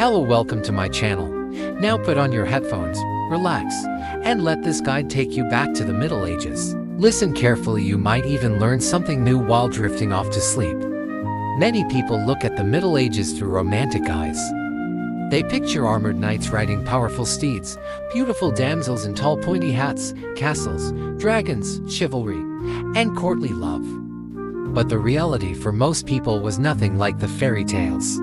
Hello, welcome to my channel. Now put on your headphones, relax, and let this guide take you back to the Middle Ages. Listen carefully, you might even learn something new while drifting off to sleep. Many people look at the Middle Ages through romantic eyes. They picture armored knights riding powerful steeds, beautiful damsels in tall pointy hats, castles, dragons, chivalry, and courtly love. But the reality for most people was nothing like the fairy tales.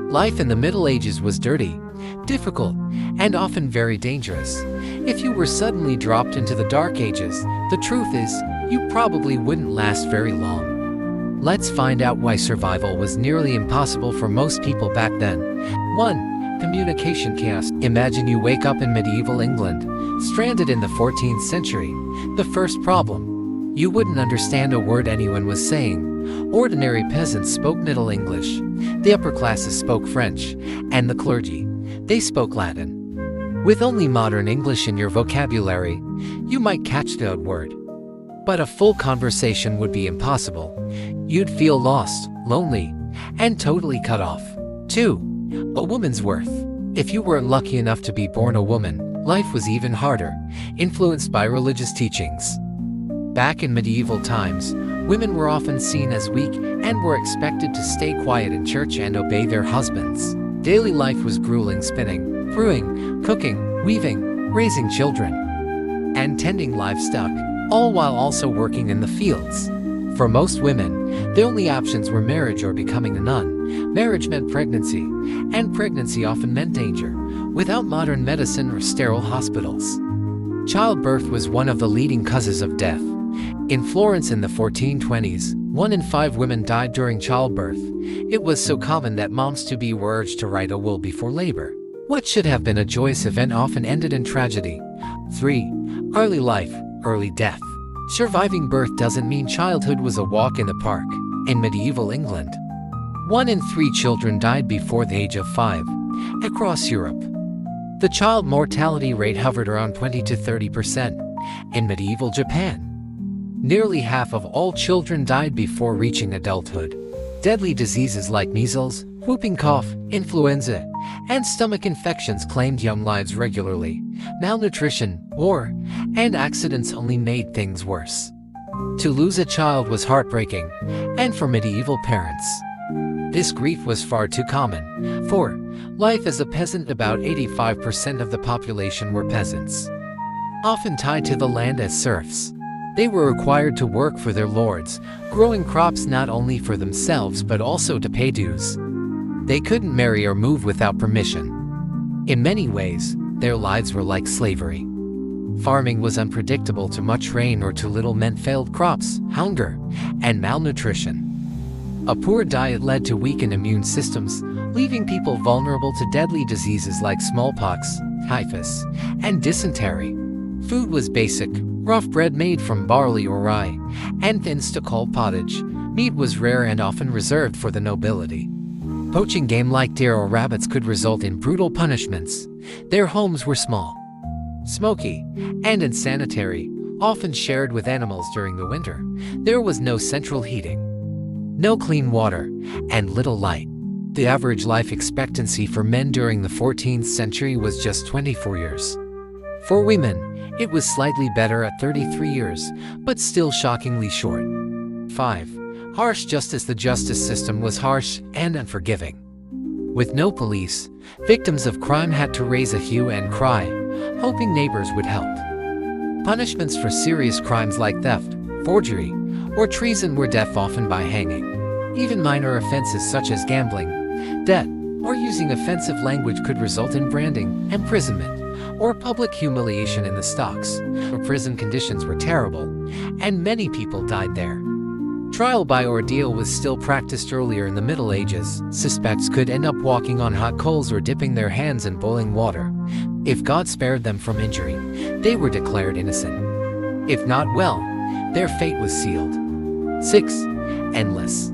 Life in the Middle Ages was dirty, difficult, and often very dangerous. If you were suddenly dropped into the Dark Ages, the truth is, you probably wouldn't last very long. Let's find out why survival was nearly impossible for most people back then. 1. Communication chaos. Imagine you wake up in medieval England, stranded in the 14th century. The first problem: you wouldn't understand a word anyone was saying. Ordinary peasants spoke Middle English, the upper classes spoke French, and the clergy, they spoke Latin. With only modern English in your vocabulary, you might catch the odd word, but a full conversation would be impossible. You'd feel lost, lonely, and totally cut off. 2. A woman's worth. If you weren't lucky enough to be born a woman, life was even harder, influenced by religious teachings. Back in medieval times, women were often seen as weak and were expected to stay quiet in church and obey their husbands. Daily life was grueling: spinning, brewing, cooking, weaving, raising children, and tending livestock, all while also working in the fields. For most women, the only options were marriage or becoming a nun. Marriage meant pregnancy, and pregnancy often meant danger, without modern medicine or sterile hospitals. Childbirth was one of the leading causes of death. In Florence in the 1420s, 1 in 5 women died during childbirth. It was so common that moms-to-be were urged to write a will before labor. What should have been a joyous event often ended in tragedy. 3. Early life, early death. Surviving birth doesn't mean childhood was a walk in the park. In medieval England, 1 in 3 children died before the age of 5. Across Europe, the child mortality rate hovered around 20 to 30%. In medieval Japan, nearly half of all children died before reaching adulthood. Deadly diseases like measles, whooping cough, influenza, and stomach infections claimed young lives regularly. Malnutrition, war, and accidents only made things worse. To lose a child was heartbreaking, and for medieval parents, this grief was far too common. 4. Life as a peasant. About 85% of the population were peasants, often tied to the land as serfs. They were required to work for their lords, growing crops not only for themselves but also to pay dues. They couldn't marry or move without permission. In many ways, their lives were like slavery. Farming was unpredictable. Too much rain or too little meant failed crops, hunger, and malnutrition. A poor diet led to weakened immune systems, leaving people vulnerable to deadly diseases like smallpox, typhus, and dysentery. Food was basic: rough bread made from barley or rye, and thins to call pottage. Meat was rare and often reserved for the nobility. Poaching game like deer or rabbits could result in brutal punishments. Their homes were small, smoky, and unsanitary, often shared with animals during the winter. There was no central heating, no clean water, and little light. The average life expectancy for men during the 14th century was just 24 years. For women, it was slightly better at 33 years, but still shockingly short. 5. Harsh justice. The justice system was harsh and unforgiving. With no police, victims of crime had to raise a hue and cry, hoping neighbors would help. Punishments for serious crimes like theft, forgery, or treason were death, often by hanging. Even minor offenses such as gambling, debt, or using offensive language could result in branding, imprisonment, or public humiliation in the stocks. Prison conditions were terrible, and many people died there. Trial by ordeal was still practiced earlier in the Middle Ages. Suspects could end up walking on hot coals or dipping their hands in boiling water. If God spared them from injury, they were declared innocent. If not, well, their fate was sealed. 6. Endless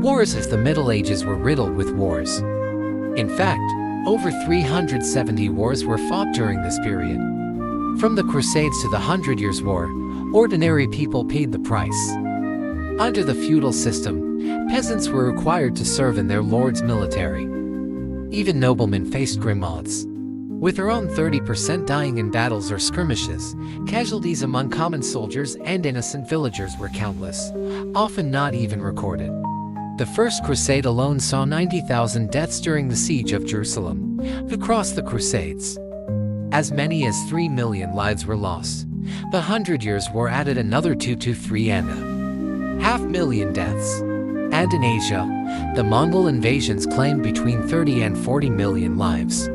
wars. As the Middle Ages were riddled with wars. In fact, over 370 wars were fought during this period. From the Crusades to the 100 Years' War, ordinary people paid the price. Under the feudal system, peasants were required to serve in their lord's military. Even noblemen faced grim odds, with around 30% dying in battles or skirmishes. Casualties among common soldiers and innocent villagers were countless, often not even recorded. The First Crusade alone saw 90,000 deaths during the siege of Jerusalem. Across the Crusades, as many as 3 million lives were lost. The Hundred Years' War added another 2 to 3.5 million deaths. And in Asia, the Mongol invasions claimed between 30 and 40 million lives.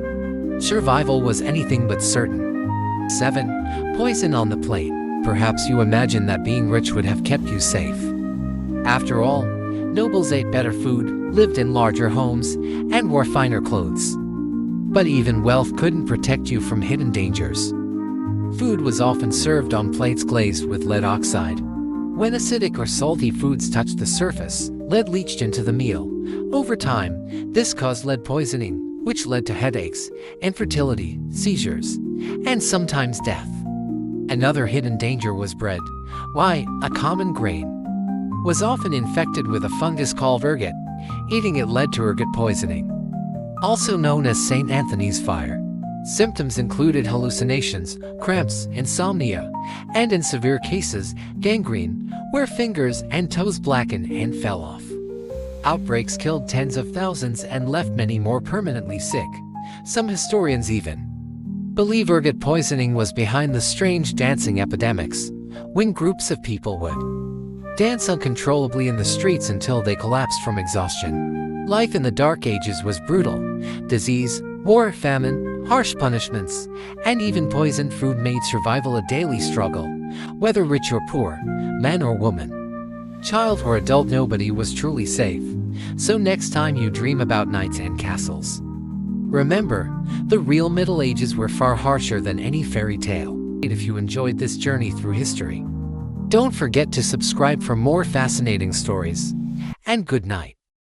Survival was anything but certain. 7. Poison on the plate. Perhaps you imagine that being rich would have kept you safe. After all, nobles ate better food, lived in larger homes, and wore finer clothes. But even wealth couldn't protect you from hidden dangers. Food was often served on plates glazed with lead oxide. When acidic or salty foods touched the surface, lead leached into the meal. Over time, this caused lead poisoning, which led to headaches, infertility, seizures, and sometimes death. Another hidden danger was bread. Why, a common grain was often infected with a fungus called ergot. Eating it led to ergot poisoning, also known as St. Anthony's fire. Symptoms included hallucinations, cramps, insomnia, and in severe cases, gangrene, where fingers and toes blackened and fell off. Outbreaks killed tens of thousands and left many more permanently sick. Some historians even believe ergot poisoning was behind the strange dancing epidemics, when groups of people would dance uncontrollably in the streets until they collapsed from exhaustion. Life in the Dark Ages was brutal. Disease, war, famine, harsh punishments, and even poisoned food made survival a daily struggle. Whether rich or poor, man or woman, child or adult, nobody was truly safe. So next time you dream about knights and castles, remember, the real Middle Ages were far harsher than any fairy tale. If you enjoyed this journey through history, don't forget to subscribe for more fascinating stories. And good night.